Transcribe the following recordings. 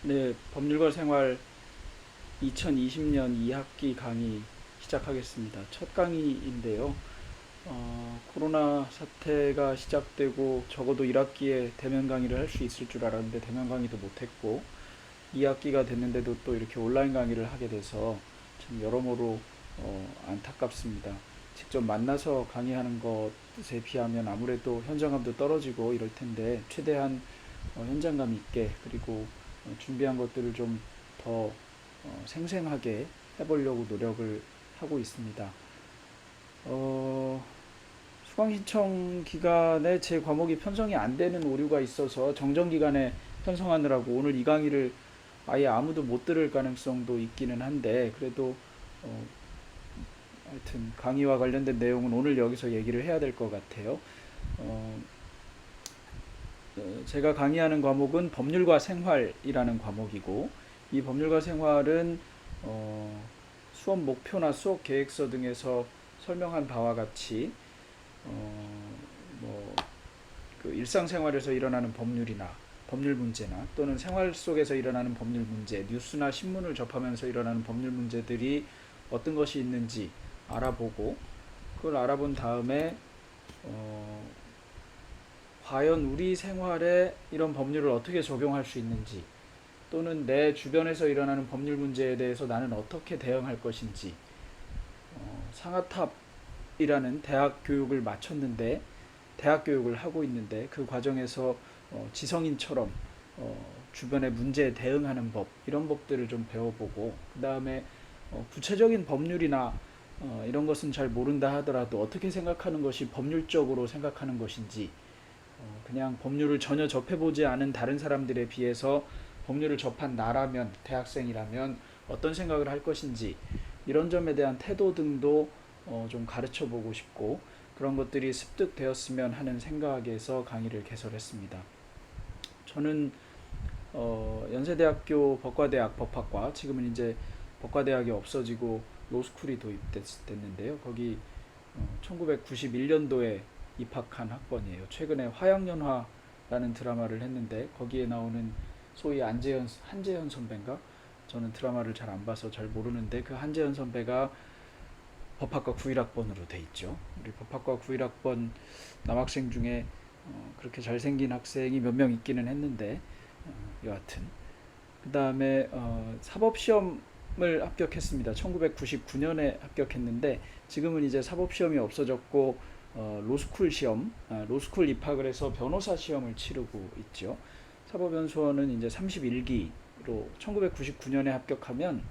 네, 법률과 생활 2020년 2학기 강의 시작하겠습니다. 첫 강의인데요. 코로나 사태가 시작되고 적어도 1학기에 대면 강의를 할 수 있을 줄 알았는데 대면 강의도 못했고 2학기가 됐는데도 또 이렇게 온라인 강의를 하게 돼서 참 여러모로 안타깝습니다. 직접 만나서 강의하는 것에 비하면 아무래도 현장감도 떨어지고 이럴 텐데 최대한 현장감 있게 그리고 준비한 것들을 좀 더 생생하게 해보려고 노력을 하고 있습니다. 수강 신청 기간에 제 과목이 편성이 안 되는 오류가 있어서 정정 기간에 편성하느라고 오늘 이 강의를 아예 아무도 못 들을 가능성도 있기는 한데 그래도 어, 하여튼 강의와 관련된 내용은 오늘 여기서 얘기를 해야 될 것 같아요. 어, 제가 강의하는 과목은 법률과 생활이라는 과목이고 이 법률과 생활은 어, 수업 목표나 수업 계획서 등에서 설명한 바와 같이 어, 뭐, 그 일상생활에서 일어나는 법률이나 법률 문제나 또는 생활 속에서 일어나는 법률 문제, 뉴스나 신문을 접하면서 일어나는 법률 문제들이 어떤 것이 있는지 알아보고 그걸 알아본 다음에 어, 과연 우리 생활에 이런 법률을 어떻게 적용할 수 있는지 또는 내 주변에서 일어나는 법률 문제에 대해서 나는 어떻게 대응할 것인지 상하탑이라는 대학 교육을 마쳤는데 대학 교육을 하고 있는데 그 과정에서 지성인처럼 주변의 문제에 대응하는 법 이런 법들을 좀 배워보고 그 다음에 구체적인 법률이나 이런 것은 잘 모른다 하더라도 어떻게 생각하는 것이 법률적으로 생각하는 것인지 그냥 법률을 전혀 접해보지 않은 다른 사람들에 비해서 법률을 접한 나라면 대학생이라면 어떤 생각을 할 것인지 이런 점에 대한 태도 등도 좀 가르쳐 보고 싶고 그런 것들이 습득되었으면 하는 생각에서 강의를 개설했습니다. 저는 연세대학교 법과대학 법학과 지금은 이제 법과대학이 없어지고 로스쿨이 도입됐는데요. 거기 1991년도에 입학한 학번이에요. 최근에 화양연화라는 드라마를 했는데 거기에 나오는 소위 한재현 선배인가? 저는 드라마를 잘 안 봐서 잘 모르는데 그 한재현 선배가 법학과 91학번으로 돼 있죠. 우리 법학과 91학번 남학생 중에 그렇게 잘생긴 학생이 몇 명 있기는 했는데 여하튼 그 다음에 사법시험을 합격했습니다. 1999년에 합격했는데 지금은 이제 사법시험이 없어졌고 로스쿨 시험, 로스쿨 입학을 해서 변호사 시험을 치르고 있죠. 사법연수원은 이제 31기로 1999년에 합격하면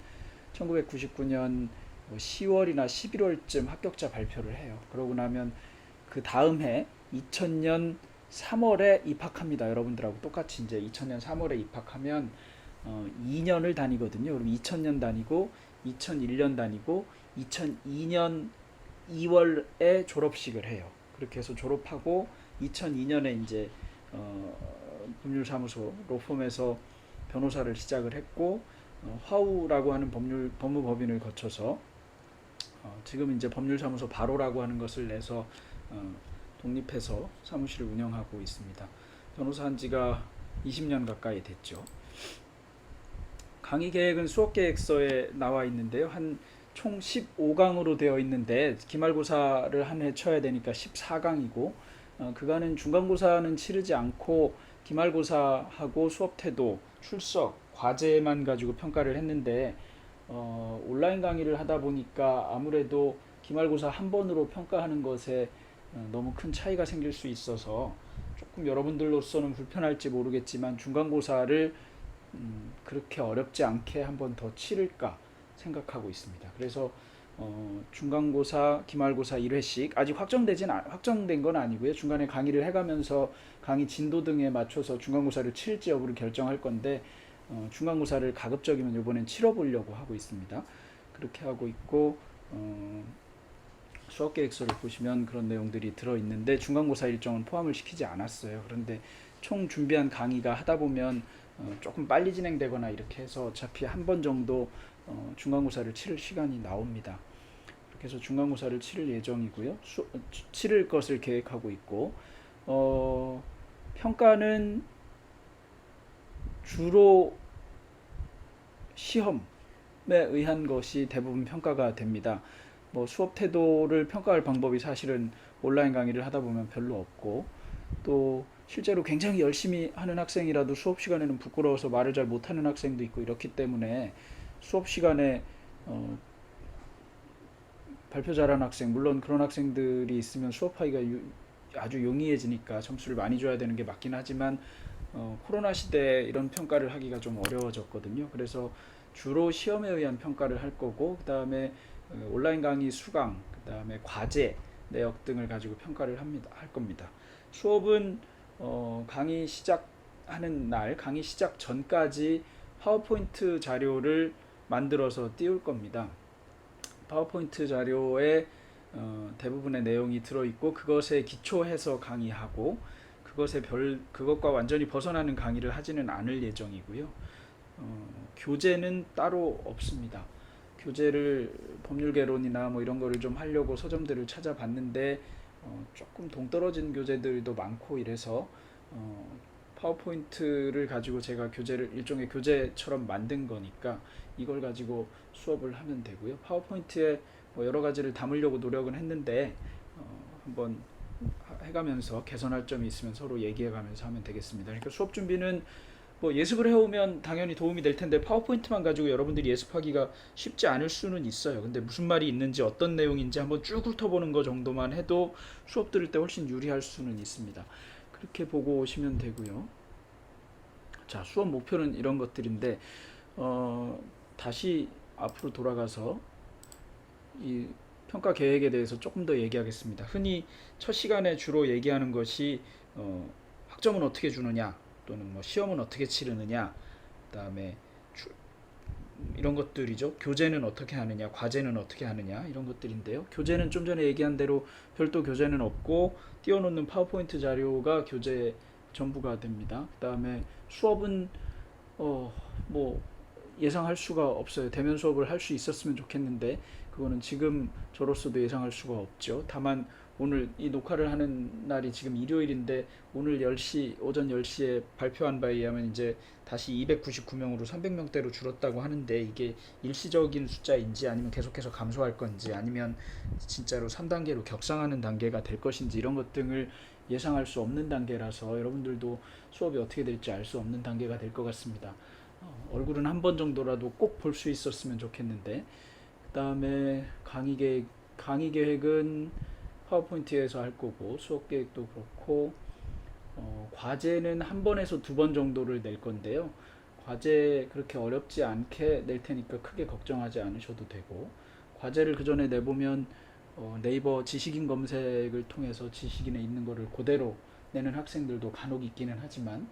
1999년 10월이나 11월쯤 합격자 발표를 해요. 그러고 나면 그 다음 해 2000년 3월에 입학합니다. 여러분들하고 똑같이 이제 2000년 3월에 입학하면 2년을 다니거든요. 그럼 2000년 다니고 2001년 다니고 2002년 2월에 졸업식을 해요. 그렇게 해서 졸업하고 2002년에 이제 법률사무소 로펌에서 변호사를 시작을 했고 화우라고 하는 법무법인을 거쳐서 지금 이제 법률사무소 바로라고 하는 것을 내서 독립해서 사무실을 운영하고 있습니다. 변호사 한 지가 20년 가까이 됐죠. 강의 계획은 수업 계획서에 나와 있는데요. 한 총 15강으로 되어 있는데 기말고사를 한 해 쳐야 되니까 14강이고 그간은 중간고사는 치르지 않고 기말고사하고 수업 태도, 출석, 과제만 가지고 평가를 했는데 온라인 강의를 하다 보니까 아무래도 기말고사 한 번으로 평가하는 것에 너무 큰 차이가 생길 수 있어서 조금 여러분들로서는 불편할지 모르겠지만 중간고사를 그렇게 어렵지 않게 한 번 더 치를까 생각하고 있습니다. 그래서 중간고사, 기말고사 1회씩 아직 확정된 건 아니고요. 중간에 강의를 해가면서 강의 진도 등에 맞춰서 중간고사를 칠지 여부를 결정할 건데 중간고사를 가급적이면 이번엔 치러보려고 하고 있습니다. 그렇게 하고 있고 수업 계획서를 보시면 그런 내용들이 들어있는데 중간고사 일정은 포함을 시키지 않았어요. 그런데 총 준비한 강의가 하다 보면 조금 빨리 진행되거나 이렇게 해서 어차피 한 번 정도 중간고사를 치를 시간이 나옵니다. 그렇게 해서 중간고사를 치를 예정이고요. 치를 것을 계획하고 있고 평가는 주로 시험에 의한 것이 대부분 평가가 됩니다. 뭐 수업 태도를 평가할 방법이 사실은 온라인 강의를 하다 보면 별로 없고, 또 실제로 굉장히 열심히 하는 학생이라도 수업 시간에는 부끄러워서 말을 잘 못하는 학생도 있고 이렇기 때문에 수업 시간에 어, 발표 잘하는 학생, 물론 그런 학생들이 있으면 수업하기가 아주 용이해지니까 점수를 많이 줘야 되는 게 맞긴 하지만 코로나 시대에 이런 평가를 하기가 좀 어려워졌거든요. 그래서 주로 시험에 의한 평가를 할 거고, 그 다음에 온라인 강의 수강, 그 다음에 과제 내역 등을 가지고 평가를 할 겁니다. 수업은 강의 시작하는 날, 강의 시작 전까지 파워포인트 자료를 만들어서 띄울 겁니다. 파워포인트 자료에 대부분의 내용이 들어있고, 그것에 기초해서 강의하고, 그것과 완전히 벗어나는 강의를 하지는 않을 예정이고요. 교재는 따로 없습니다. 교재를 법률개론이나 뭐 이런 거를 좀 하려고 서점들을 찾아봤는데 조금 동떨어진 교재들도 많고 이래서 파워포인트를 가지고 제가 교재를 일종의 교재처럼 만든 거니까 이걸 가지고 수업을 하면 되고요. 파워포인트에 뭐 여러 가지를 담으려고 노력은 했는데 한번 해가면서 개선할 점이 있으면 서로 얘기해가면서 하면 되겠습니다. 그러니까 수업 준비는 뭐 예습을 해오면 당연히 도움이 될 텐데 파워포인트만 가지고 여러분들이 예습하기가 쉽지 않을 수는 있어요. 근데 무슨 말이 있는지 어떤 내용인지 한번 쭉 훑어보는 거 정도만 해도 수업 들을 때 훨씬 유리할 수는 있습니다. 그렇게 보고 오시면 되고요. 자, 수업 목표는 이런 것들인데 다시 앞으로 돌아가서 이 평가 계획에 대해서 조금 더 얘기하겠습니다. 흔히 첫 시간에 주로 얘기하는 것이 학점은 어떻게 주느냐, 또는 뭐 시험은 어떻게 치르느냐, 그다음에 이런 것들이죠. 교재는 어떻게 하느냐, 과제는 어떻게 하느냐, 이런 것들인데요. 교재는 좀 전에 얘기한 대로 별도 교재는 없고 띄워놓는 파워포인트 자료가 교재 전부가 됩니다. 그다음에 수업은 뭐 예상할 수가 없어요. 대면 수업을 할 수 있었으면 좋겠는데 그거는 지금 저로서도 예상할 수가 없죠. 다만 오늘 이 녹화를 하는 날이 지금 일요일인데 오늘 10시 오전 10시에 발표한 바에 의하면 이제 다시 299명으로 300명대로 줄었다고 하는데, 이게 일시적인 숫자인지 아니면 계속해서 감소할 건지 아니면 진짜로 3단계로 격상하는 단계가 될 것인지 이런 것 등을 예상할 수 없는 단계라서 여러분들도 수업이 어떻게 될지 알 수 없는 단계가 될 것 같습니다. 얼굴은 한 번 정도라도 꼭 볼 수 있었으면 좋겠는데, 그 다음에 강의 계획은 파워포인트에서 할 거고, 수업 계획도 그렇고, 과제는 한 번에서 두 번 정도를 낼 건데요. 과제 그렇게 어렵지 않게 낼 테니까 크게 걱정하지 않으셔도 되고, 과제를 그 전에 내보면 네이버 지식인 검색을 통해서 지식인에 있는 거를 그대로 내는 학생들도 간혹 있기는 하지만,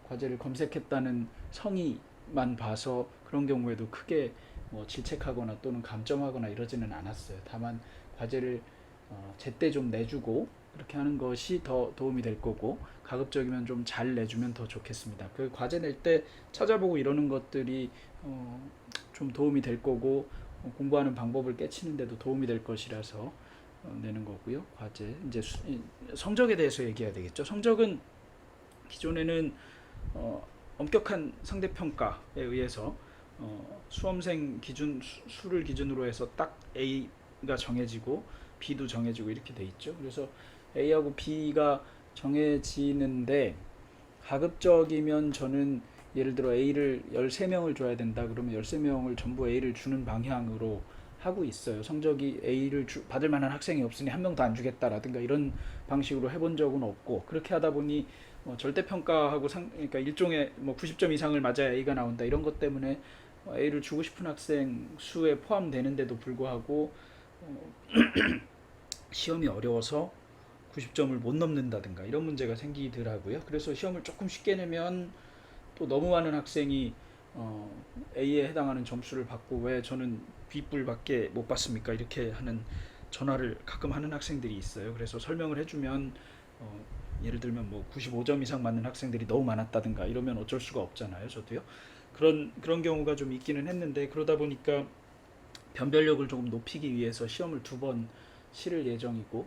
과제를 검색했다는 성의만 봐서 그런 경우에도 크게 뭐 질책하거나 또는 감점하거나 이러지는 않았어요. 다만 과제를 제때 좀 내주고 그렇게 하는 것이 더 도움이 될 거고, 가급적이면 좀 잘 내주면 더 좋겠습니다. 그 과제 낼 때 찾아보고 이러는 것들이 좀 도움이 될 거고, 공부하는 방법을 깨치는데도 도움이 될 것이라서 내는 거고요. 과제 이제 성적에 대해서 얘기해야 되겠죠. 성적은 기존에는 엄격한 상대평가에 의해서 수험생 수를 기준으로 해서 딱 A가 정해지고 B도 정해지고 이렇게 돼 있죠. 그래서 A하고 B가 정해지는데, 가급적이면 저는 예를 들어 A를 13명을 줘야 된다 그러면 13명을 전부 A를 주는 방향으로 하고 있어요. 성적이 A를 받을 만한 학생이 없으니 한 명도 안 주겠다라든가 이런 방식으로 해본 적은 없고, 그렇게 하다 보니 절대평가하고 그러니까 일종의 뭐 90점 이상을 맞아야 A가 나온다 이런 것 때문에 A를 주고 싶은 학생 수에 포함되는데도 불구하고 시험이 어려워서 90점을 못 넘는다든가 이런 문제가 생기더라고요. 그래서 시험을 조금 쉽게 내면 또 너무 많은 학생이 A에 해당하는 점수를 받고 왜 저는 B뿔밖에 못 받습니까? 이렇게 하는 전화를 가끔 하는 학생들이 있어요. 그래서 설명을 해주면 예를 들면 뭐 95점 이상 맞는 학생들이 너무 많았다든가 이러면 어쩔 수가 없잖아요. 저도요. 그런 경우가 좀 있기는 했는데, 그러다 보니까 변별력을 조금 높이기 위해서 시험을 두 번 치를 예정이고,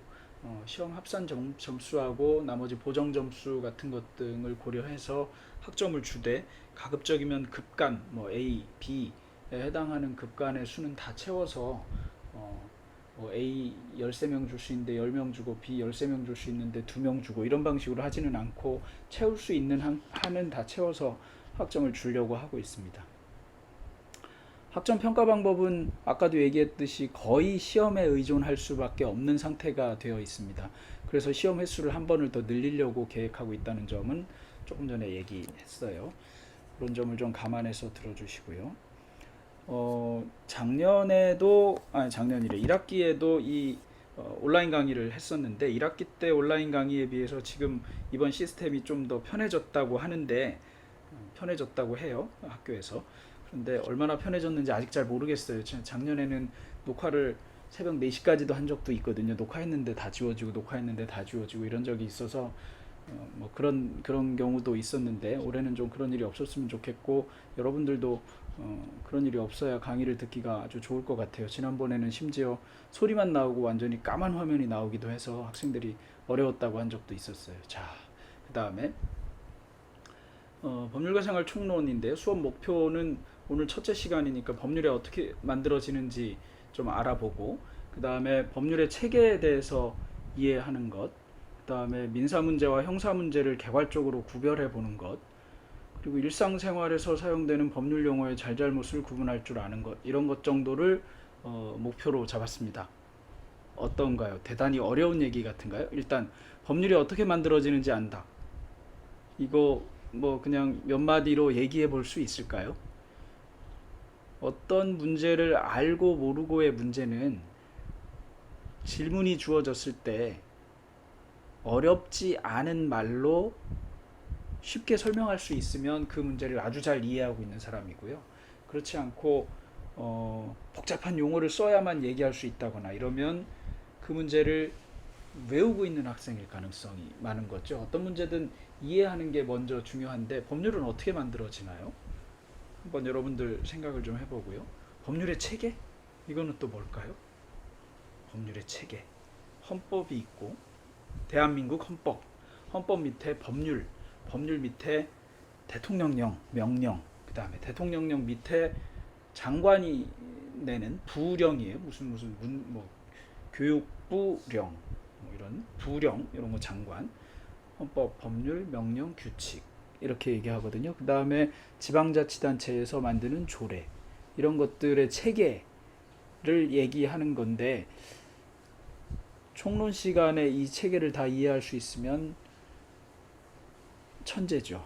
시험 합산 점수하고 나머지 보정 점수 같은 것 등을 고려해서 학점을 주되, 가급적이면 급간 뭐 A, B 해당하는 급간의 수는 다 채워서 뭐 A 13명 줄 수 있는데 10명 주고 B 13명 줄 수 있는데 2명 주고 이런 방식으로 하지는 않고 채울 수 있는 한은 다 채워서 학점을 주려고 하고 있습니다. 학점 평가 방법은 아까도 얘기했듯이 거의 시험에 의존할 수밖에 없는 상태가 되어 있습니다. 그래서 시험 횟수를 한 번을 더 늘리려고 계획하고 있다는 점은 조금 전에 얘기했어요. 그런 점을 좀 감안해서 들어주시고요. 작년에도, 아니 작년이래, 1학기에도 이 온라인 강의를 했었는데 1학기 때 온라인 강의에 비해서 지금 이번 시스템이 좀 더 편해졌다고 하는데, 편해졌다고 해요, 학교에서. 그런데 얼마나 편해졌는지 아직 잘 모르겠어요. 작년에는 녹화를 새벽 4시까지도 한 적도 있거든요. 녹화했는데 다 지워지고 녹화했는데 다 지워지고 이런 적이 있어서 뭐 그런 경우도 있었는데, 올해는 좀 그런 일이 없었으면 좋겠고 여러분들도 그런 일이 없어야 강의를 듣기가 아주 좋을 것 같아요. 지난번에는 심지어 소리만 나오고 완전히 까만 화면이 나오기도 해서 학생들이 어려웠다고 한 적도 있었어요. 자, 그 다음에 법률과 생활 총론인데요. 수업 목표는 오늘 첫째 시간이니까 법률이 어떻게 만들어지는지 좀 알아보고, 그 다음에 법률의 체계에 대해서 이해하는 것, 그 다음에 민사 문제와 형사 문제를 개괄적으로 구별해 보는 것, 그리고 일상생활에서 사용되는 법률 용어의 잘잘못을 구분할 줄 아는 것, 이런 것 정도를 목표로 잡았습니다. 어떤가요? 대단히 어려운 얘기 같은가요? 일단 법률이 어떻게 만들어지는지 안다. 이거 뭐 그냥 몇 마디로 얘기해 볼 수 있을까요? 어떤 문제를 알고 모르고의 문제는 질문이 주어졌을 때 어렵지 않은 말로 쉽게 설명할 수 있으면 그 문제를 아주 잘 이해하고 있는 사람이고요. 그렇지 않고 복잡한 용어를 써야만 얘기할 수 있다거나 이러면 그 문제를 외우고 있는 학생일 가능성이 많은 거죠. 어떤 문제든 이해하는 게 먼저 중요한데, 법률은 어떻게 만들어지나요? 한번 여러분들 생각을 좀 해보고요. 법률의 체계? 이거는 또 뭘까요? 법률의 체계. 헌법이 있고, 대한민국 헌법, 헌법 밑에 법률, 법률 밑에 대통령령, 명령, 그 다음에 대통령령 밑에 장관이 내는 부령이에요. 무슨 뭐 교육부령, 뭐 이런 부령, 이런 거 장관, 헌법, 법률, 명령, 규칙 이렇게 얘기하거든요. 그 다음에 지방자치단체에서 만드는 조례, 이런 것들의 체계를 얘기하는 건데, 총론 시간에 이 체계를 다 이해할 수 있으면 천재죠.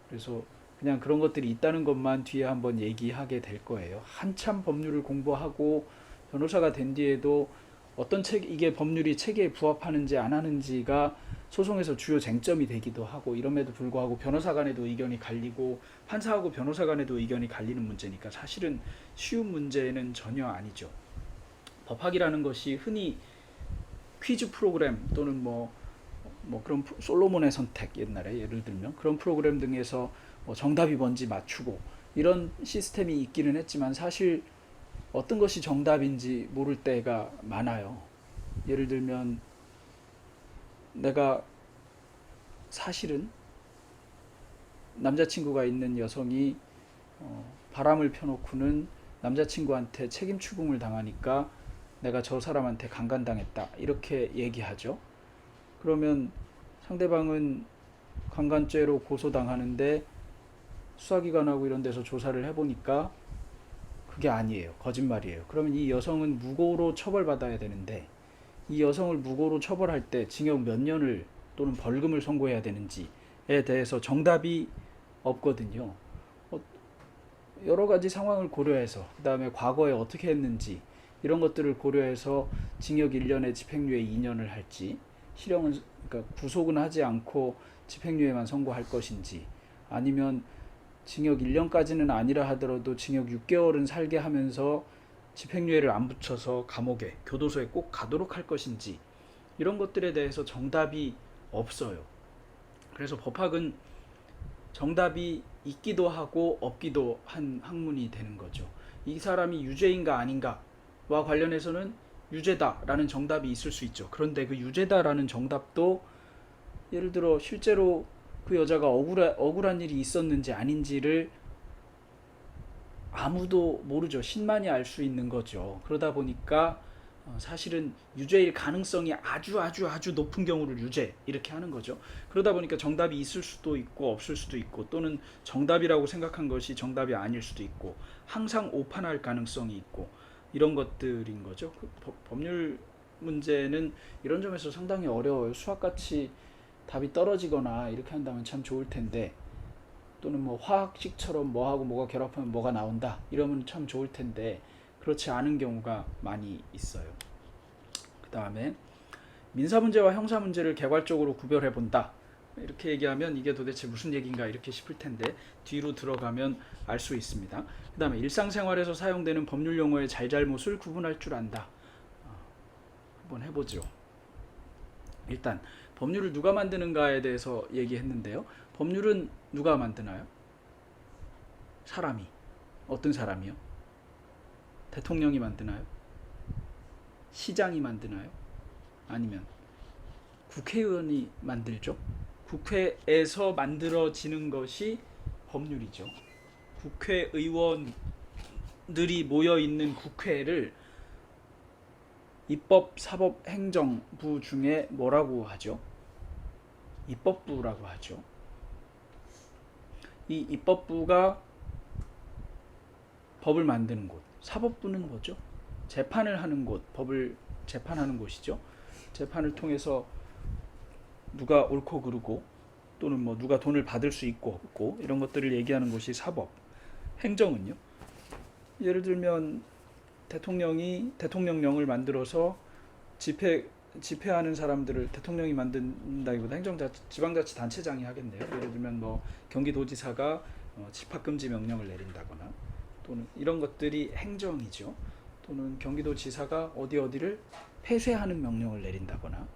그래서 그냥 그런 것들이 있다는 것만 뒤에 한번 얘기하게 될 거예요. 한참 법률을 공부하고 변호사가 된 뒤에도 어떤 이게 법률이 체계에 부합하는지 안 하는지가 소송에서 주요 쟁점이 되기도 하고, 이럼에도 불구하고 변호사 간에도 의견이 갈리고 판사하고 변호사 간에도 의견이 갈리는 문제니까 사실은 쉬운 문제는 전혀 아니죠. 법학이라는 것이 흔히 퀴즈 프로그램 또는 뭐 그런 솔로몬의 선택, 옛날에 예를 들면 그런 프로그램 등에서 뭐 정답이 뭔지 맞추고 이런 시스템이 있기는 했지만 사실 어떤 것이 정답인지 모를 때가 많아요. 예를 들면 내가 사실은 남자친구가 있는 여성이 바람을 펴놓고는 남자친구한테 책임 추궁을 당하니까 내가 저 사람한테 강간당했다, 이렇게 얘기하죠. 그러면 상대방은 강간죄로 고소당하는데 수사기관하고 이런 데서 조사를 해보니까 그게 아니에요. 거짓말이에요. 그러면 이 여성은 무고로 처벌받아야 되는데, 이 여성을 무고로 처벌할 때 징역 몇 년을 또는 벌금을 선고해야 되는지에 대해서 정답이 없거든요. 여러 가지 상황을 고려해서, 그 다음에 과거에 어떻게 했는지 이런 것들을 고려해서 징역 1년에 집행유예 2년을 할지, 실형은, 그러니까 구속은 하지 않고 집행유예만 선고할 것인지, 아니면 징역 1년까지는 아니라 하더라도 징역 6개월은 살게 하면서 집행유예를 안 붙여서 감옥에, 교도소에 꼭 가도록 할 것인지, 이런 것들에 대해서 정답이 없어요. 그래서 법학은 정답이 있기도 하고 없기도 한 학문이 되는 거죠. 이 사람이 유죄인가 아닌가와 관련해서는 유죄다라는 정답이 있을 수 있죠. 그런데 그 유죄다라는 정답도 예를 들어 실제로 그 여자가 억울한 일이 있었는지 아닌지를 아무도 모르죠. 신만이 알 수 있는 거죠. 그러다 보니까 사실은 유죄일 가능성이 아주 높은 경우를 유죄 이렇게 하는 거죠. 그러다 보니까 정답이 있을 수도 있고 없을 수도 있고, 또는 정답이라고 생각한 것이 정답이 아닐 수도 있고, 항상 오판할 가능성이 있고, 이런 것들인 거죠. 법률 문제는 이런 점에서 상당히 어려워요. 수학같이 답이 떨어지거나 이렇게 한다면 참 좋을 텐데, 또는 뭐 화학식처럼 뭐하고 뭐가 결합하면 뭐가 나온다 이러면 참 좋을 텐데, 그렇지 않은 경우가 많이 있어요. 그 다음에 민사문제와 형사문제를 개괄적으로 구별해 본다 이렇게 얘기하면 이게 도대체 무슨 얘기인가 이렇게 싶을 텐데, 뒤로 들어가면 알 수 있습니다. 그 다음에 일상생활에서 사용되는 법률 용어의 잘잘못을 구분할 줄 안다. 한번 해보죠. 일단 법률을 누가 만드는가에 대해서 얘기했는데요. 법률은 누가 만드나요? 사람이. 어떤 사람이요? 대통령이 만드나요? 시장이 만드나요? 아니면 국회의원이 만들죠? 국회에서 만들어지는 것이 법률이죠. 국회의원들이 모여있는 국회를 입법, 사법, 행정부 중에 뭐라고 하죠? 입법부라고 하죠. 이 입법부가 법을 만드는 곳, 사법부는 뭐죠? 재판을 하는 곳, 법을 재판하는 곳이죠. 재판을 통해서 누가 옳고 그르고, 또는 뭐 누가 돈을 받을 수 있고 없고 이런 것들을 얘기하는 곳이 사법. 행정은요? 예를 들면 대통령이 대통령령을 만들어서 집회하는 사람들을 대통령이 만든다기보다 지방자치단체장이 하겠네요. 예를 들면 뭐 경기도지사가 집합금지 명령을 내린다거나, 또는 이런 것들이 행정이죠. 또는 경기도지사가 어디를 폐쇄하는 명령을 내린다거나,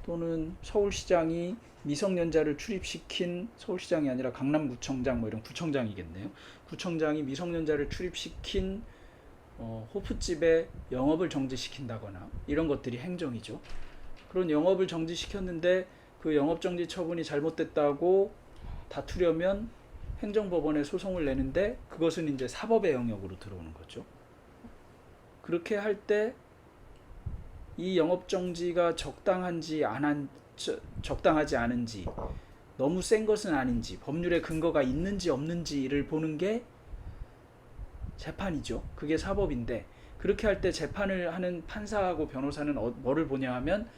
또는 서울시장이 미성년자를 출입시킨, 서울시장이 아니라 강남구청장 뭐 이런 구청장이겠네요. 구청장이 미성년자를 출입시킨 호프집에 영업을 정지시킨다거나, 이런 것들이 행정이죠. 그런 영업을 정지시켰는데 그 영업정지 처분이 잘못됐다고 다투려면 행정법원에 소송을 내는데, 그것은 이제 사법의 영역으로 들어오는 거죠. 그렇게 할 때 이 영업정지가 적당하지 않은지, 너무 센 것은 아닌지, 법률에 근거가 있는지 없는지를 보는 게 재판이죠. 그게 사법인데, 그렇게 할 때 재판을 하는 판사하고 변호사는 뭐를 보냐 하면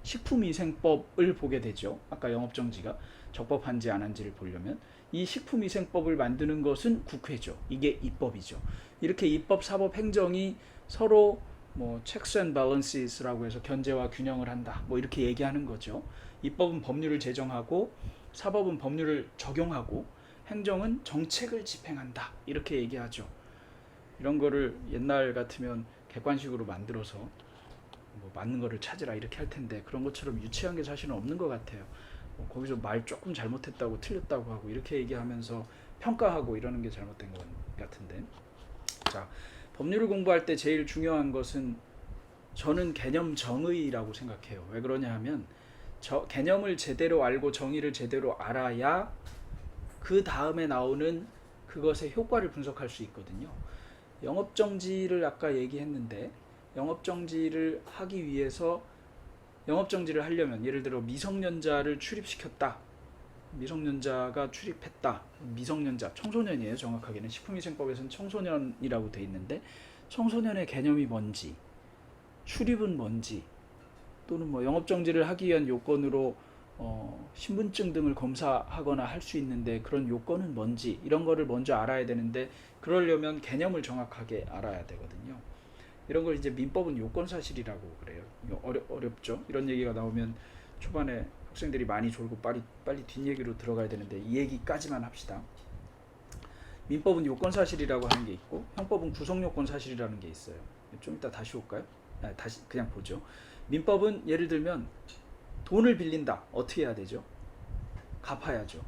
식품위생법을 보게 되죠. 아까 영업정지가 적법한지 안 한지를 보려면 이 식품위생법을 만드는 것은 국회죠. 이게 입법이죠. 이렇게 입법, 사법, 행정이 서로 뭐 checks and balances라고 해서 견제와 균형을 한다, 뭐 이렇게 얘기하는 거죠. 입법은 법률을 제정하고, 사법은 법률을 적용하고, 행정은 정책을 집행한다, 이렇게 얘기하죠. 이런 거를 옛날 같으면 객관식으로 만들어서 뭐 맞는 거를 찾으라 이렇게 할 텐데, 그런 것처럼 유치한 게 사실은 없는 것 같아요. 거기서 말 조금 잘못했다고 틀렸다고 하고 이렇게 얘기하면서 평가하고 이러는 게 잘못된 것 같은데. 자, 법률을 공부할 때 제일 중요한 것은 저는 개념 정의라고 생각해요. 왜 그러냐 하면 개념을 제대로 알고 정의를 제대로 알아야 그 다음에 나오는 그것의 효과를 분석할 수 있거든요. 영업정지를 아까 얘기했는데, 영업정지를 하기 위해서, 영업정지를 하려면 예를 들어 미성년자를 출입시켰다, 미성년자가 출입했다, 미성년자, 청소년이에요. 정확하게는 식품위생법에서는 청소년이라고 돼 있는데, 청소년의 개념이 뭔지, 출입은 뭔지, 또는 뭐 영업정지를 하기 위한 요건으로 신분증 등을 검사하거나 할 수 있는데 그런 요건은 뭔지, 이런 거를 먼저 알아야 되는데, 그러려면 개념을 정확하게 알아야 되거든요. 이런 걸 이제 민법은 요건사실이라고 그래요. 어렵죠. 이런 얘기가 나오면 초반에 학생들이 많이 졸고 빨리 뒷얘기로 들어가야 되는데, 이 얘기까지만 합시다. 민법은 요건사실이라고 하는 게 있고, 형법은 구성요건사실이라는 게 있어요. 좀 이따 다시 올까요? 다시 그냥 보죠. 민법은 예를 들면 돈을 빌린다. 어떻게 해야 되죠? 갚아야죠.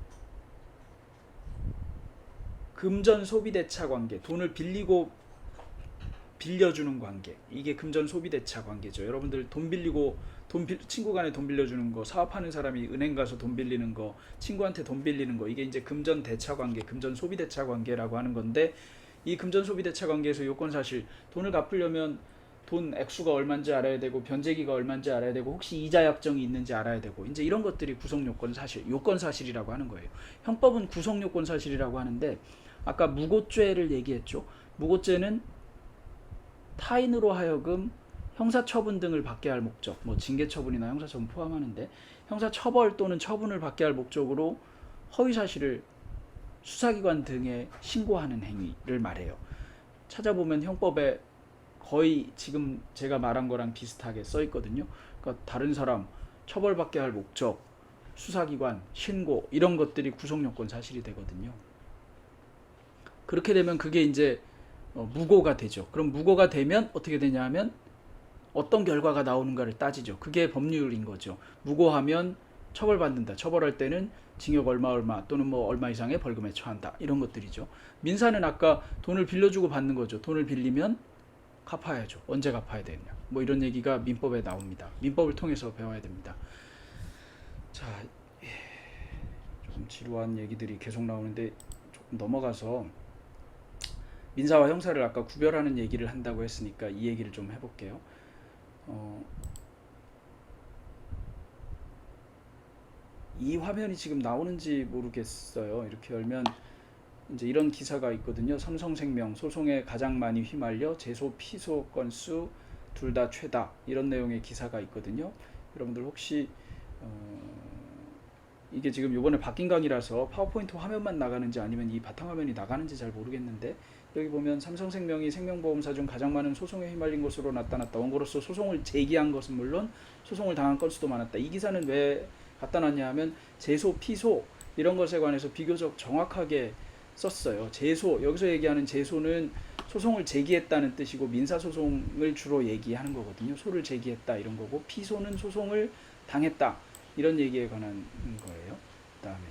금전 소비대차 관계, 돈을 빌리고 빌려주는 관계, 이게 금전 소비대차 관계죠. 여러분들 돈 빌리고 친구 간에 돈 빌려주는 거, 사업하는 사람이 은행 가서 돈 빌리는 거, 친구한테 돈 빌리는 거, 이게 이제 금전 대차 관계, 금전 소비대차 관계라고 하는 건데, 이 금전소비대차 관계에서 요건사실, 돈을 갚으려면 돈 액수가 얼마인지 알아야 되고 변제기가 얼마인지 알아야 되고 혹시 이자 약정이 있는지 알아야 되고 이제 이런 것들이 구성요건사실, 요건사실이라고 하는 거예요. 형법은 구성요건사실이라고 하는데 아까 무고죄를 얘기했죠. 무고죄는 타인으로 하여금 형사처분 등을 받게 할 목적, 뭐 징계처분이나 형사처분 포함하는데 형사처벌 또는 처분을 받게 할 목적으로 허위사실을 수사기관 등에 신고하는 행위를 말해요. 찾아보면 형법에 거의 지금 제가 말한 거랑 비슷하게 써 있거든요. 그러니까 다른 사람 처벌받게 할 목적, 수사기관, 신고 이런 것들이 구성요건 사실이 되거든요. 그렇게 되면 그게 이제 무고가 되죠. 그럼 무고가 되면 어떻게 되냐 하면 어떤 결과가 나오는가를 따지죠. 그게 법률인 거죠. 무고하면 처벌받는다. 처벌할 때는 징역 얼마 또는 뭐 얼마 이상의 벌금에 처한다. 이런 것들이죠. 민사는 아까 돈을 빌려주고 받는 거죠. 돈을 빌리면 갚아야죠. 언제 갚아야 되느냐. 뭐 이런 얘기가 민법에 나옵니다. 민법을 통해서 배워야 됩니다. 자, 조금 지루한 얘기들이 계속 나오는데 조금 넘어가서 민사와 형사를 아까 구별하는 얘기를 한다고 했으니까 이 얘기를 좀 해볼게요. 이 화면이 지금 나오는지 모르겠어요. 이렇게 열면 이제 이런 기사가 있거든요. 삼성생명 소송에 가장 많이 휘말려 제소 피소 건수 둘 다 최다, 이런 내용의 기사가 있거든요. 여러분들 혹시 이게 지금 요번에 바뀐 강의라서 파워포인트 화면만 나가는지 아니면 이 바탕화면이 나가는지 잘 모르겠는데 여기 보면 삼성생명이 생명보험사 중 가장 많은 소송에 휘말린 것으로 나타났다. 원고로서 소송을 제기한 것은 물론 소송을 당한 건수도 많았다. 이 기사는 왜 갖다 놨냐 하면 제소, 피소 이런 것에 관해서 비교적 정확하게 썼어요. 제소, 여기서 얘기하는 제소는 소송을 제기했다는 뜻이고 민사소송을 주로 얘기하는 거거든요. 소를 제기했다 이런 거고, 피소는 소송을 당했다 이런 얘기에 관한 거예요. 그 다음에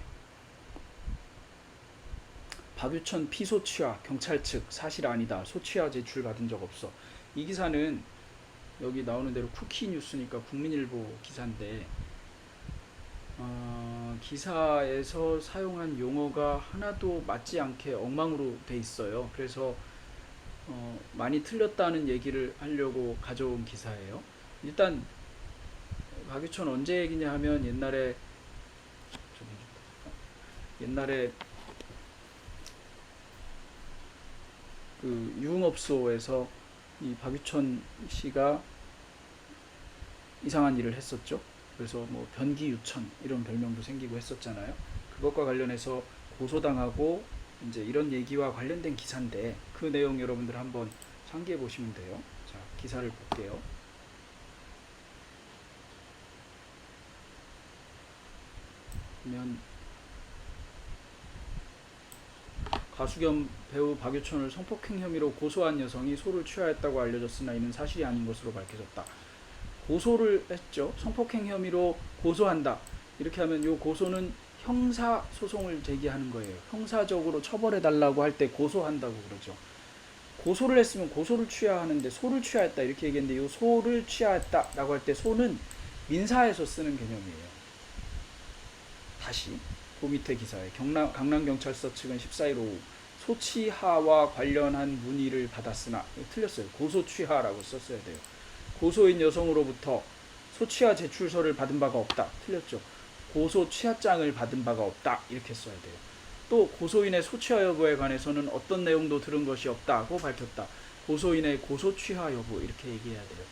박유천 피소 취하, 경찰 측 사실 아니다, 소취하 제출 받은 적 없어. 이 기사는 여기 나오는 대로 쿠키 뉴스니까 국민일보 기사인데 기사에서 사용한 용어가 하나도 맞지 않게 엉망으로 돼 있어요. 그래서 많이 틀렸다는 얘기를 하려고 가져온 기사예요. 일단 박유천 언제 얘기냐 하면 옛날에 그 유흥업소에서 이 박유천 씨가 이상한 일을 했었죠. 그래서 뭐 변기유천 이런 별명도 생기고 했었잖아요. 그것과 관련해서 고소당하고 이제 이런 얘기와 관련된 기사인데 그 내용 여러분들 한번 상기해 보시면 돼요. 자, 기사를 볼게요. 그러면 가수 겸 배우 박유천을 성폭행 혐의로 고소한 여성이 소를 취하했다고 알려졌으나 이는 사실이 아닌 것으로 밝혀졌다. 고소를 했죠. 성폭행 혐의로 고소한다. 이렇게 하면 이 고소는 형사소송을 제기하는 거예요. 형사적으로 처벌해달라고 할 때 고소한다고 그러죠. 고소를 했으면 고소를 취하하는데 소를 취하했다 이렇게 얘기했는데 이 소를 취하했다라고 할 때 소는 민사에서 쓰는 개념이에요. 다시 그 밑에 기사에 강남경찰서 측은 14일 오후 소취하와 관련한 문의를 받았으나 틀렸어요. 고소취하라고 썼어야 돼요. 고소인 여성으로부터 소취하 제출서를 받은 바가 없다. 틀렸죠. 고소 취하장을 받은 바가 없다. 이렇게 써야 돼요. 또 고소인의 소취하 여부에 관해서는 어떤 내용도 들은 것이 없다고 밝혔다. 고소인의 고소 취하 여부 이렇게 얘기해야 돼요.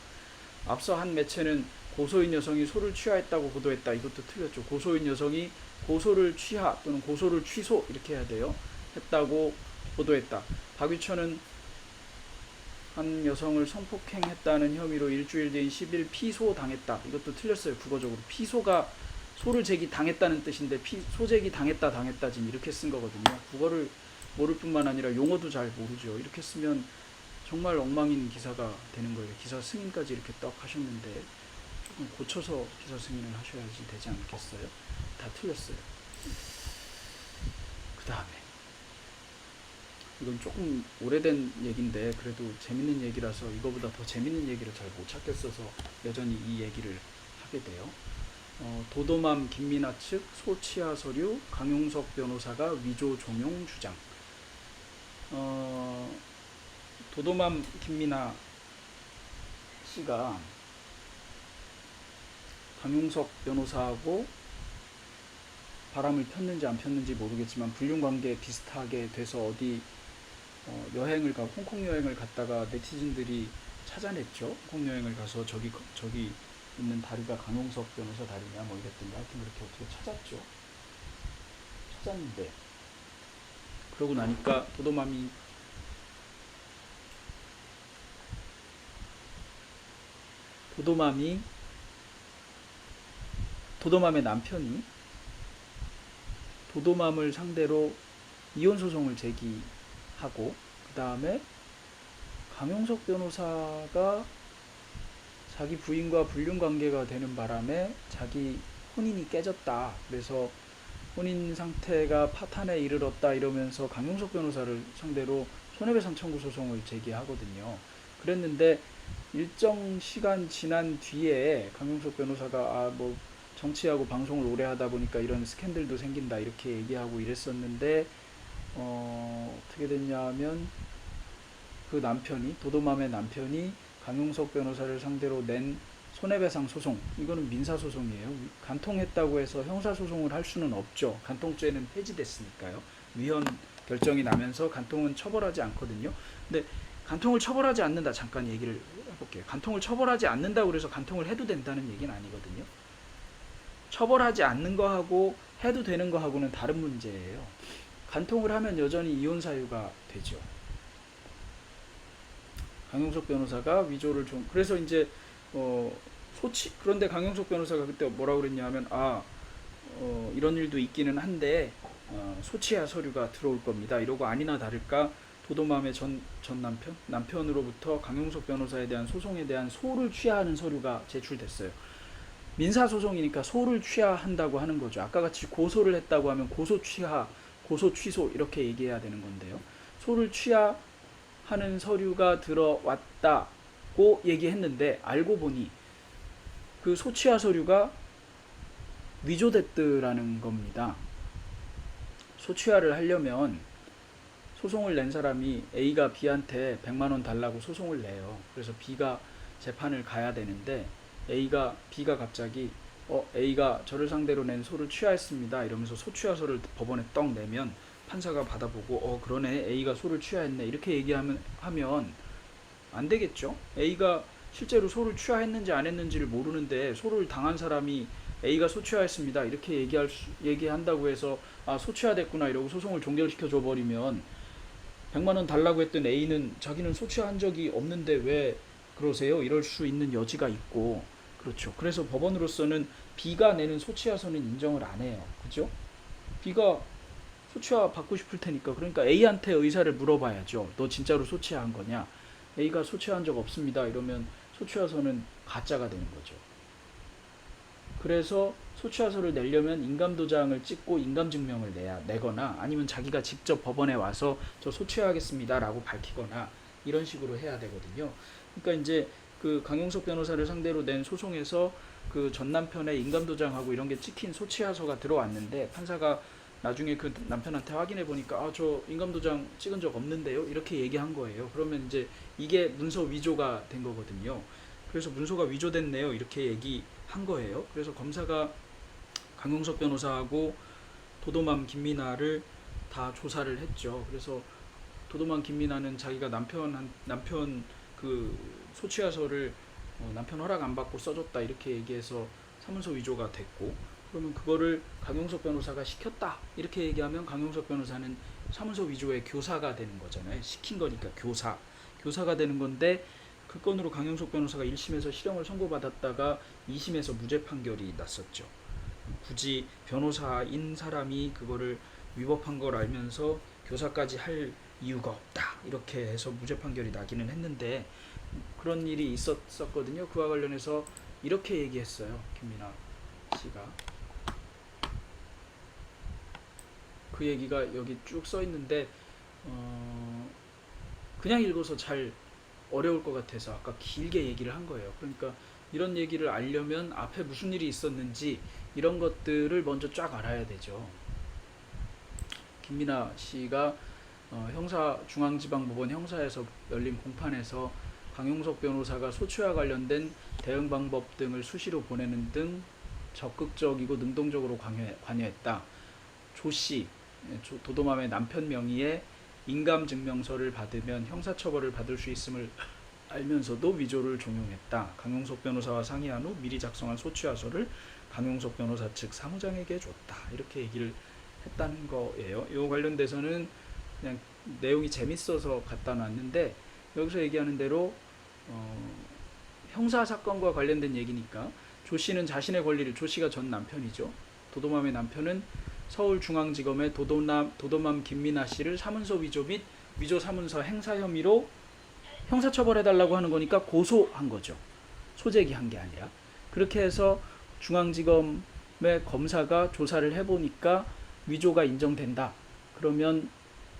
앞서 한 매체는 고소인 여성이 소를 취하했다고 보도했다. 이것도 틀렸죠. 고소인 여성이 고소를 취하 또는 고소를 취소 이렇게 해야 돼요. 했다고 보도했다. 박유천은 한 여성을 성폭행했다는 혐의로 일주일 뒤인 10일 피소 당했다. 이것도 틀렸어요. 국어적으로 피소가 소를 제기 당했다는 뜻인데 소제기 당했다 지금 이렇게 쓴 거거든요. 국어를 모를 뿐만 아니라 용어도 잘 모르죠. 이렇게 쓰면 정말 엉망인 기사가 되는 거예요. 기사 승인까지 이렇게 딱 하셨는데 조금 고쳐서 기사 승인을 하셔야지 되지 않겠어요? 다 틀렸어요. 그 다음에 이건 조금 오래된 얘기인데 그래도 재밌는 얘기라서 이거보다 더 재밌는 얘기를 잘 못 찾겠어서 여전히 이 얘기를 하게 돼요. 도도맘 김민아 측 소취하 서류 강용석 변호사가 위조 종용 주장. 도도맘 김미나 씨가 강용석 변호사하고 바람을 폈는지 안 폈는지 모르겠지만 불륜관계 비슷하게 돼서 어디 여행을 가 홍콩 여행을 갔다가 네티즌들이 찾아냈죠. 홍콩 여행을 가서 저기 있는 다리가 강용석 변호사 다리냐 뭐 이랬던데 하여튼 그렇게 어떻게 찾았는데 그러고 나니까 도도맘의 남편이 도도맘을 상대로 이혼 소송을 제기하고 그 다음에 강용석 변호사가 자기 부인과 불륜 관계가 되는 바람에 자기 혼인이 깨졌다. 그래서 혼인 상태가 파탄에 이르렀다 이러면서 강용석 변호사를 상대로 손해배상 청구 소송을 제기하거든요. 그랬는데 일정 시간 지난 뒤에 강용석 변호사가 뭐 정치하고 방송을 오래 하다 보니까 이런 스캔들도 생긴다 이렇게 얘기하고 이랬었는데 어떻게 됐냐면 그 남편이 도도맘의 남편이 강용석 변호사를 상대로 낸 손해배상 소송, 이거는 민사소송이에요. 간통했다고 해서 형사소송을 할 수는 없죠. 간통죄는 폐지됐으니까요. 위헌 결정이 나면서 간통은 처벌하지 않거든요. 근데 간통을 처벌하지 않는다, 잠깐 얘기를 해볼게요. 간통을 처벌하지 않는다고 그래서 간통을 해도 된다는 얘기는 아니거든요. 처벌하지 않는 거하고 해도 되는 거하고는 다른 문제예요. 간통을 하면 여전히 이혼 사유가 되죠. 강용석 변호사가 위조를 좀 그래서 이제 그런데 강용석 변호사가 그때 뭐라고 그랬냐면 이런 일도 있기는 한데 소치하 서류가 들어올 겁니다. 이러고 아니나 다를까 도도맘의 전 남편으로부터 강용석 변호사에 대한 소송에 대한 소를 취하하는 서류가 제출됐어요. 민사소송이니까 소를 취하한다고 하는 거죠. 아까 같이 고소를 했다고 하면 고소 취하, 고소 취소 이렇게 얘기해야 되는 건데요. 소를 취하하는 서류가 들어왔다고 얘기했는데 알고 보니 그 소취하 서류가 위조됐더라는 겁니다. 소취하를 하려면 소송을 낸 사람이 A가 B한테 100만 원 달라고 소송을 내요. 그래서 B가 재판을 가야 되는데 B가 갑자기 A가 저를 상대로 낸 소를 취하했습니다 이러면서 소취하서를 법원에 떡 내면 판사가 받아보고 그러네 A가 소를 취하했네 이렇게 얘기하면 안 되겠죠. A가 실제로 소를 취하했는지 안 했는지를 모르는데 소를 당한 사람이 A가 소취하했습니다 이렇게 얘기한다고 해서 소취하됐구나 이러고 소송을 종결시켜 줘 버리면 100만 원 달라고 했던 A는 자기는 소취한 적이 없는데 왜 그러세요? 이럴 수 있는 여지가 있고 그렇죠. 그래서 법원으로서는 B가 내는 소취하서는 인정을 안 해요. 그죠? B가 소취하 받고 싶을 테니까 그러니까 A한테 의사를 물어봐야죠. 너 진짜로 소취한 거냐? A가 소취한 적 없습니다. 이러면 소취하서는 가짜가 되는 거죠. 그래서 소취하서를 내려면 인감도장을 찍고 인감증명을 내거나 아니면 자기가 직접 법원에 와서 저 소취하겠습니다 라고 밝히거나 이런 식으로 해야 되거든요. 그러니까 이제 그 강용석 변호사를 상대로 낸 소송에서 그 전 남편의 인감도장하고 이런 게 찍힌 소취하서가 들어왔는데 판사가 나중에 그 남편한테 확인해 보니까 저 인감도장 찍은 적 없는데요 이렇게 얘기한 거예요. 그러면 이제 이게 문서 위조가 된 거거든요. 그래서 문서가 위조됐네요 이렇게 얘기한 거예요. 그래서 검사가 강용석 변호사하고 도도맘 김미나를 다 조사를 했죠. 그래서 도도맘 김미나는 자기가 남편 그 소취하서를 남편 허락 안 받고 써줬다 이렇게 얘기해서 사문서 위조가 됐고, 그러면 그거를 강용석 변호사가 시켰다 이렇게 얘기하면 강용석 변호사는 사문서 위조의 교사가 되는 거잖아요. 시킨 거니까 교사가 되는 건데 그 건으로 강용석 변호사가 1심에서 실형을 선고받았다가 2심에서 무죄 판결이 났었죠. 굳이 변호사인 사람이 그거를 위법한 걸 알면서 교사까지 할 이유가 없다 이렇게 해서 무죄 판결이 나기는 했는데 그런 일이 있었거든요. 그와 관련해서 이렇게 얘기했어요. 김미나 씨가. 그 얘기가 여기 쭉 써 있는데 그냥 읽어서 잘 어려울 것 같아서 아까 길게 얘기를 한 거예요. 그러니까 이런 얘기를 알려면 앞에 무슨 일이 있었는지 이런 것들을 먼저 쫙 알아야 되죠. 김미나 씨가 중앙지방법원 형사에서 열린 공판에서 강용석 변호사가 소추와 관련된 대응 방법 등을 수시로 보내는 등 적극적이고 능동적으로 관여했다. 조씨, 도도맘의 남편 명의의 인감증명서를 받으면 형사처벌을 받을 수 있음을 알면서도 위조를 종용했다. 강용석 변호사와 상의한 후 미리 작성한 소추하서를 강용석 변호사 측 사무장에게 줬다. 이렇게 얘기를 했다는 거예요. 이 관련돼서는 그냥 내용이 재밌어서 갖다 놨는데, 여기서 얘기하는 대로 형사 사건과 관련된 얘기니까 조 씨는 자신의 권리를, 조 씨가 전 남편이죠. 도도맘의 남편은 서울중앙지검의 도도맘 김민아 씨를 사문서 위조 및 위조 사문서 행사 혐의로 형사처벌해달라고 하는 거니까 고소한 거죠. 소재기한 게 아니라. 그렇게 해서 중앙지검의 검사가 조사를 해보니까 위조가 인정된다. 그러면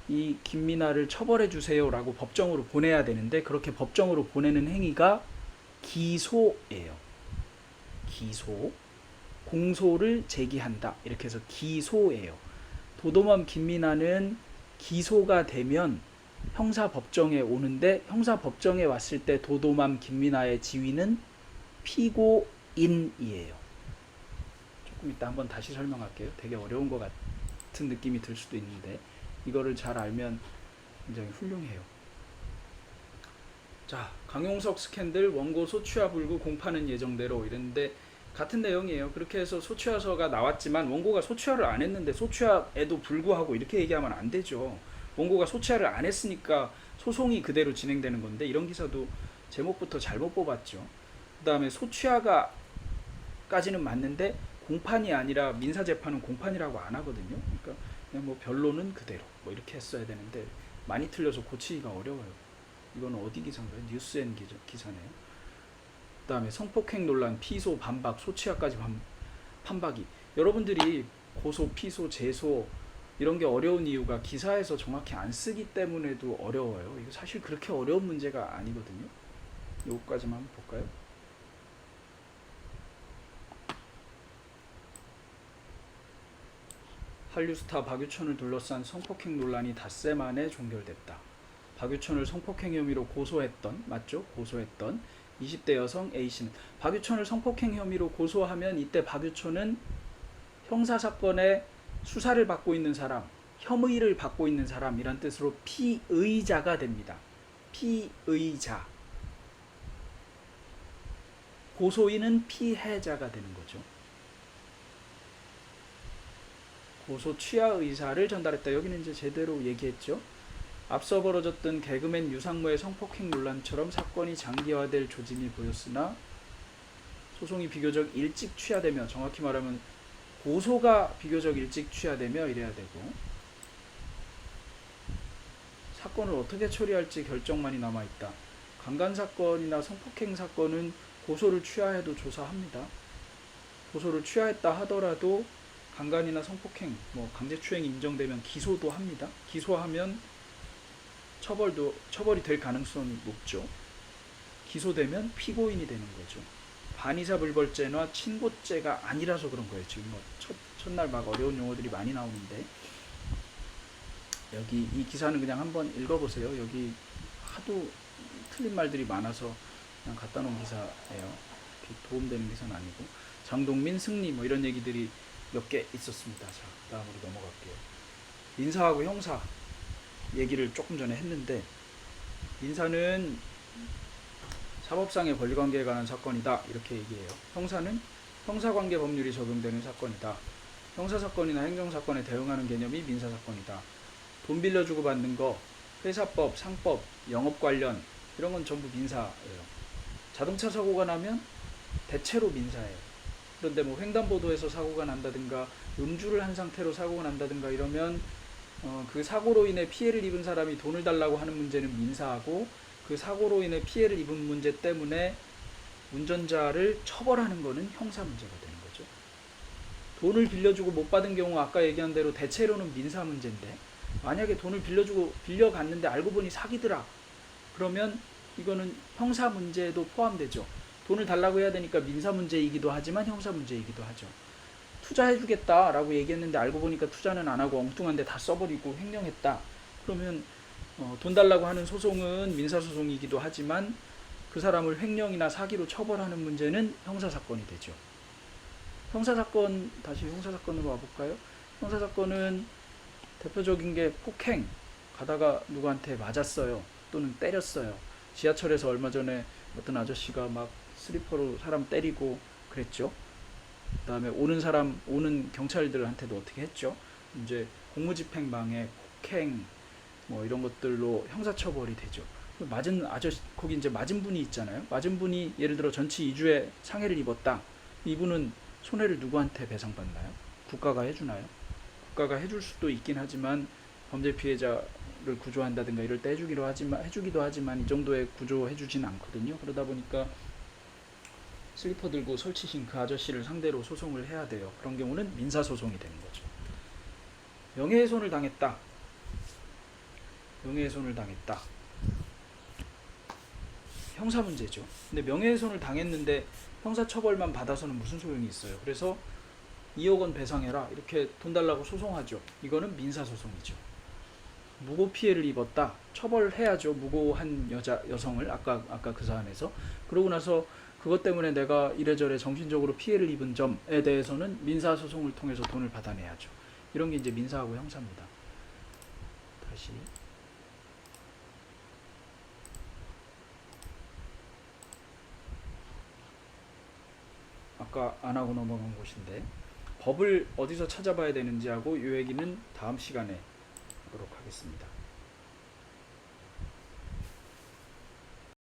이 김민아를 처벌해 주세요라고 법정으로 보내야 되는데, 그렇게 법정으로 보내는 행위가 기소예요. 기소. 공소를 제기한다. 이렇게 해서 기소예요. 도도맘 김민아는 기소가 되면 형사법정에 오는데, 형사법정에 왔을 때 도도맘 김민아의 지위는 피고인이에요. 조금 이따 한번 다시 설명할게요. 되게 어려운 것 같은 느낌이 들 수도 있는데 이거를 잘 알면 굉장히 훌륭해요. 자, 강용석 스캔들 원고 소추하 불구 공판은 예정대로 이랬는데 같은 내용이에요. 그렇게 해서 소추하서가 나왔지만 원고가 소추하를 안 했는데 소추하에도 불구하고 이렇게 얘기하면 안 되죠. 원고가 소추하를 안 했으니까 소송이 그대로 진행되는 건데, 이런 기사도 제목부터 잘못 뽑았죠. 그 다음에 소추하가 까지는 맞는데 공판이 아니라 민사재판은 공판이라고 안 하거든요. 그러니까 그냥 뭐 변론은 그대로 뭐 이렇게 했어야 되는데 많이 틀려서 고치기가 어려워요. 이건 어디 기사인가요? 뉴스엔 기사네요. 그 다음에 성폭행 논란, 피소, 반박, 소취하까지 판박이. 여러분들이 고소, 피소, 제소 이런 게 어려운 이유가 기사에서 정확히 안 쓰기 때문에도 어려워요. 이거 사실 그렇게 어려운 문제가 아니거든요. 요거까지만 한번 볼까요? 한류스타 박유천을 둘러싼 성폭행 논란이 닷새 만에 종결됐다. 박유천을 성폭행 혐의로 고소했던, 맞죠? 고소했던 20대 여성 A씨는 박유천을 성폭행 혐의로 고소하면 이때 박유천은 형사사건의 수사를 받고 있는 사람, 혐의를 받고 있는 사람이란 뜻으로 피의자가 됩니다. 피의자. 고소인은 피해자가 되는 거죠. 고소 취하 의사를 전달했다. 여기는 이제 제대로 얘기했죠. 앞서 벌어졌던 개그맨 유상무의 성폭행 논란처럼 사건이 장기화될 조짐이 보였으나 소송이 비교적 일찍 취하되며, 정확히 말하면 고소가 비교적 일찍 취하되며 이래야 되고, 사건을 어떻게 처리할지 결정만이 남아있다. 강간사건이나 성폭행 사건은 고소를 취하해도 조사합니다. 고소를 취하했다 하더라도 강간이나 성폭행, 강제추행이 인정되면 기소도 합니다. 기소하면 처벌이 될 가능성이 높죠. 기소되면 피고인이 되는 거죠. 반의사불벌죄나 친고죄가 아니라서 그런 거예요. 지금 첫날 막 어려운 용어들이 많이 나오는데, 여기 이 기사는 그냥 한번 읽어보세요. 여기 하도 틀린 말들이 많아서 그냥 갖다 놓은 기사예요. 도움되는 기사는 아니고. 장동민, 승리 이런 얘기들이 몇 개 있었습니다. 자, 다음으로 넘어갈게요. 민사하고 형사 얘기를 조금 전에 했는데, 민사는 사법상의 권리관계에 관한 사건이다 이렇게 얘기해요. 형사는 형사관계 법률이 적용되는 사건이다. 형사사건이나 행정사건에 대응하는 개념이 민사사건이다. 돈 빌려주고 받는 거, 회사법, 상법, 영업 관련 이런 건 전부 민사예요. 자동차 사고가 나면 대체로 민사예요. 그런데 횡단보도에서 사고가 난다든가 음주를 한 상태로 사고가 난다든가 이러면 그 사고로 인해 피해를 입은 사람이 돈을 달라고 하는 문제는 민사하고, 그 사고로 인해 피해를 입은 문제 때문에 운전자를 처벌하는 거는 형사 문제가 되는 거죠. 돈을 빌려주고 못 받은 경우 아까 얘기한 대로 대체로는 민사 문제인데, 만약에 돈을 빌려갔는데 알고 보니 사기더라. 그러면 이거는 형사 문제에도 포함되죠. 돈을 달라고 해야 되니까 민사 문제이기도 하지만 형사 문제이기도 하죠. 투자해주겠다라고 얘기했는데 알고 보니까 투자는 안 하고 엉뚱한 데 다 써버리고 횡령했다. 그러면 돈 달라고 하는 소송은 민사소송이기도 하지만 그 사람을 횡령이나 사기로 처벌하는 문제는 형사사건이 되죠. 형사사건, 다시 형사사건으로 와볼까요? 형사사건은 대표적인 게 폭행, 가다가 누구한테 맞았어요. 또는 때렸어요. 지하철에서 얼마 전에 어떤 아저씨가 막 스리퍼로 사람 때리고 그랬죠. 그 다음에 오는 경찰들한테도 어떻게 했죠. 이제 공무집행방해, 폭행, 뭐 이런 것들로 형사처벌이 되죠. 맞은 아저씨, 거기 이제 맞은 분이 있잖아요. 맞은 분이 예를 들어 전치 2주에 상해를 입었다. 이분은 손해를 누구한테 배상받나요? 국가가 해주나요? 국가가 해줄 수도 있긴 하지만 범죄 피해자를 구조한다든가 이럴 때 해주기도 하지만 이 정도의 구조해주진 않거든요. 그러다 보니까 슬리퍼 들고 설치신 그 아저씨를 상대로 소송을 해야 돼요. 그런 경우는 민사소송이 되는 거죠. 명예훼손을 당했다. 명예훼손을 당했다. 형사 문제죠. 근데 명예훼손을 당했는데 형사처벌만 받아서는 무슨 소용이 있어요. 그래서 2억 원 배상해라 이렇게 돈 달라고 소송하죠. 이거는 민사소송이죠. 무고 피해를 입었다. 처벌해야죠. 무고한 여성을 아까 그 사안에서. 그러고 나서 그것 때문에 내가 이래저래 정신적으로 피해를 입은 점에 대해서는 민사소송을 통해서 돈을 받아내야죠. 이런 게 이제 민사하고 형사입니다. 다시. 아까 안 하고 넘어간 곳인데 법을 어디서 찾아봐야 되는지 하고 이 얘기는 다음 시간에 하도록 하겠습니다.